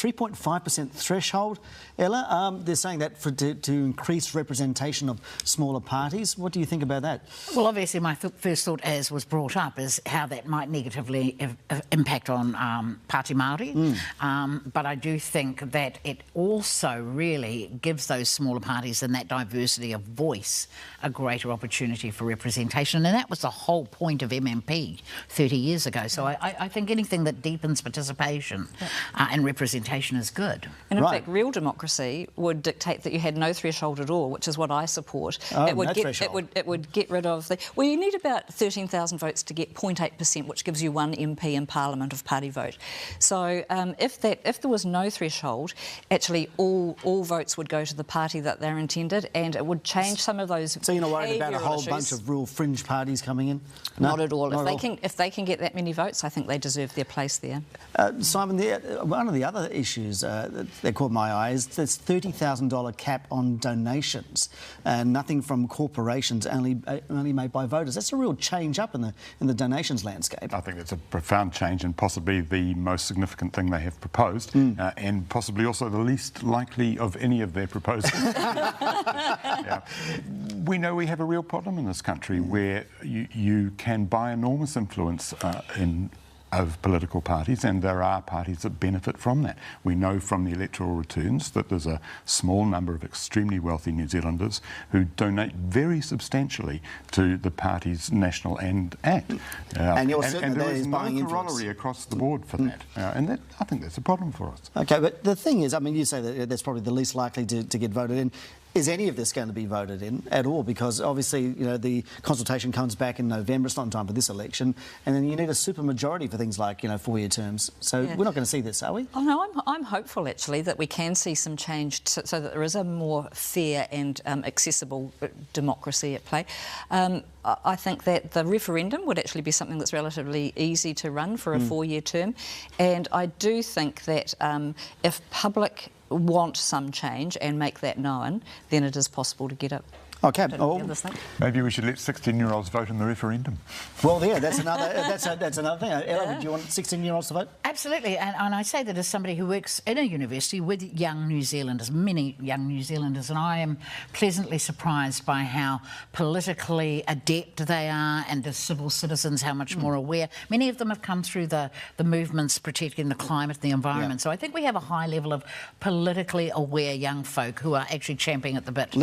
3.5% threshold. Ella, they're saying that to increase representation of smaller parties. What do you think about that? Well, obviously, my first thought, as was brought up, is how that might negatively impact on Pāti Māori. But I do think that it also really gives those smaller parties and that diversity of voice a greater opportunity for representation. And that was the whole point of MMP 30 years ago. So I think anything that deepens participation and representation is good. And in fact, real democracy would dictate that you had no threshold at all, which is what I support. It would get rid of the... Well, you need about 13,000 votes to get 0.8%, which gives you one MP in Parliament of party vote. So if there was no threshold, actually all votes would go to the party that they're intended, and it would change some of those. So you're not worried about a whole bunch of real fringe parties coming in? No? Not at all. If they can get that many votes, I think they deserve their place there. Simon, one of the other issues that caught my eye is this $30,000 cap on donations, and nothing from corporations, only made by voters. That's a real change up in the donations landscape. I think that's a profound change and possibly the most significant thing they have proposed, and possibly also the least likely of any of their proposals. We know we have a real problem in this country where you can buy enormous influence of political parties, and there are parties that benefit from that. We know from the electoral returns that there's a small number of extremely wealthy New Zealanders who donate very substantially to the party's national end act. And you're certain and that there is no buying corollary across the board for that. And I think that's a problem for us. OK, but the thing is, I mean, you say that that's probably the least likely to get voted in. Is any of this going to be voted in at all? Because obviously, you know, the consultation comes back in November. It's not in time for this election, and then you need a supermajority for things like, you know, 4-year terms. So we're not going to see this, are we? Oh no, I'm hopeful actually that we can see some change so that there is a more fair and accessible democracy at play. I think that the referendum would actually be something that's relatively easy to run for a 4-year term, and I do think that if public want some change and make that known, then it is possible to get it. Okay. Maybe we should let 16-year-olds vote in the referendum. Well, yeah, that's another thing. Ella, do you want 16-year-olds to vote? Absolutely, and I say that as somebody who works in a university with young New Zealanders, many young New Zealanders, and I am pleasantly surprised by how politically adept they are, and as civil citizens, how much more aware. Many of them have come through the movements protecting the climate and the environment. So I think we have a high level of politically aware young folk who are actually champing at the bit.